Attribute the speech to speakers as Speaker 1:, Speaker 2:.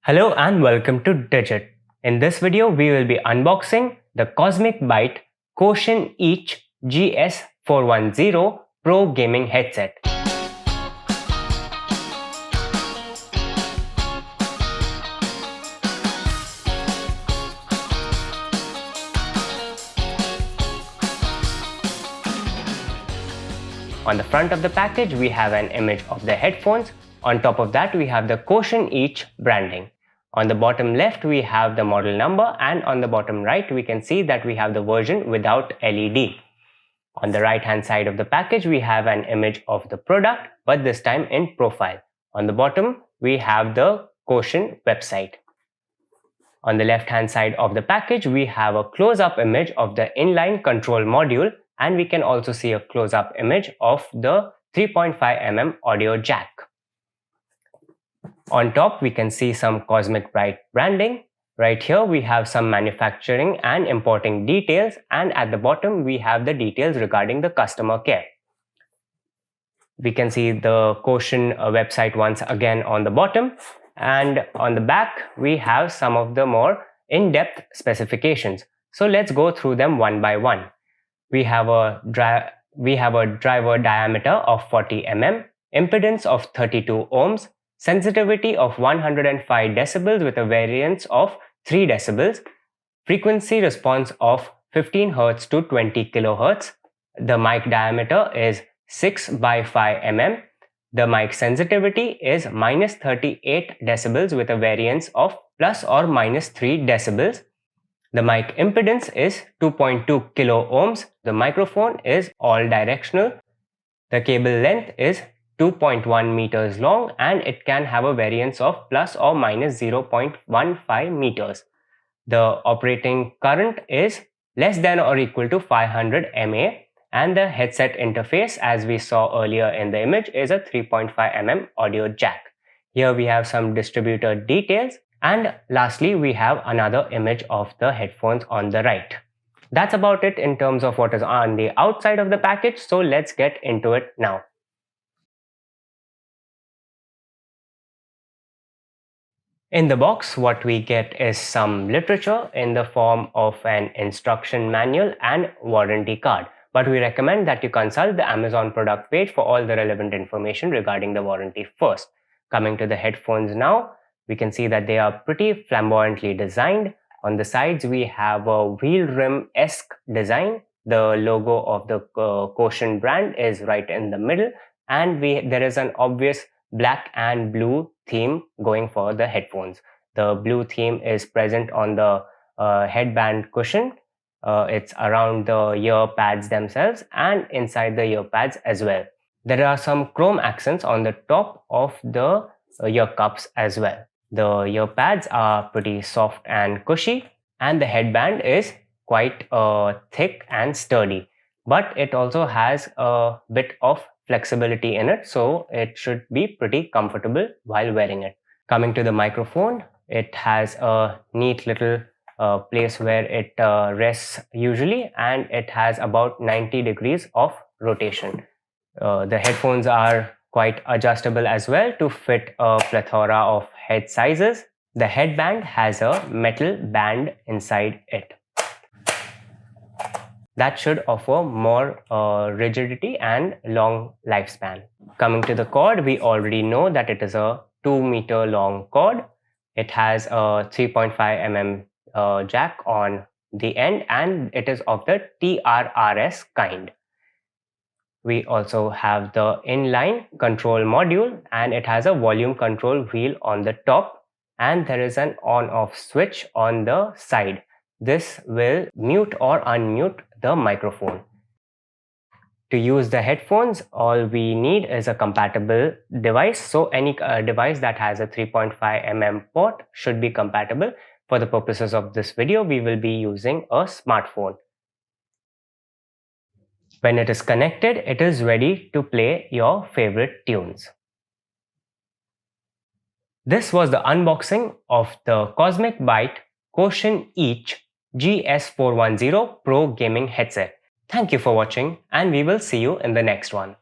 Speaker 1: Hello and welcome to Digit. In this video, we will be unboxing the Cosmic Byte Quotient Each GS410 Pro Gaming Headset. On the front of the package, we have an image of the headphones. On top of that, we have the Quotient Each branding. On the bottom left, we have the model number, and on the bottom right, we can see that we have the version without LED. On the right hand side of the package, we have an image of the product, but this time in profile. On the bottom, we have the Quotient website. On the left hand side of the package, we have a close-up image of the inline control module, and we can also see a close-up image of the 3.5mm audio jack. On top, we can see some Cosmic Byte branding. Right here, we have some manufacturing and importing details, and at the bottom, we have the details regarding the customer care. We can see the Quotient website once again on the bottom, and on the back, we have some of the more in-depth specifications. So let's go through them one by one. We have a driver diameter of 40 mm, impedance of 32 ohms, sensitivity of 105 decibels with a variance of 3 decibels, frequency response of 15 Hz to 20 kHz. The mic diameter is 6 by 5 mm. The mic sensitivity is -38 decibels with a variance of plus or minus 3 decibels. The mic impedance is 2.2 kilo ohms. The microphone is all directional. The cable length is 2.1 meters long, and it can have a variance of plus or minus 0.15 meters. The operating current is less than or equal to 500 mA, and the headset interface, as we saw earlier in the image, is a 3.5mm audio jack. Here we have some distributor details, and lastly we have another image of the headphones on the right. That's about it in terms of what is on the outside of the package, so let's get into it now. In the box, what we get is some literature in the form of an instruction manual and warranty card. But we recommend that you consult the Amazon product page for all the relevant information regarding the warranty first. Coming to the headphones now, we can see that they are pretty flamboyantly designed. On the sides, we have a wheel rim-esque design. The logo of the Quotient brand is right in the middle, and there is an obvious black and blue theme going for the headphones. The blue theme is present on the headband cushion. It's around the ear pads themselves and inside the ear pads as well. There are some chrome accents on the top of the ear cups as well. The ear pads are pretty soft and cushy, and the headband is quite thick and sturdy, but it also has a bit of flexibility in it, so it should be pretty comfortable while wearing it. Coming to the microphone, it has a neat little place where it rests usually, and it has about 90 degrees of rotation. The headphones are quite adjustable as well to fit a plethora of head sizes. The headband has a metal band inside it. That should offer more rigidity and long lifespan. Coming to the cord, we already know that it is a 2-meter long cord. It has a 3.5mm jack on the end, and it is of the TRRS kind. We also have the inline control module, and it has a volume control wheel on the top, and there is an on-off switch on the side. This will mute or unmute the microphone. To use the headphones, all we need is a compatible device. So any device that has a 3.5mm port should be compatible. For the purposes of this video, we will be using a smartphone. When it is connected, it is ready to play your favorite tunes. This was the unboxing of the Cosmic Byte Quotient Each GS410 Pro Gaming Headset. Thank you for watching, and we will see you in the next one.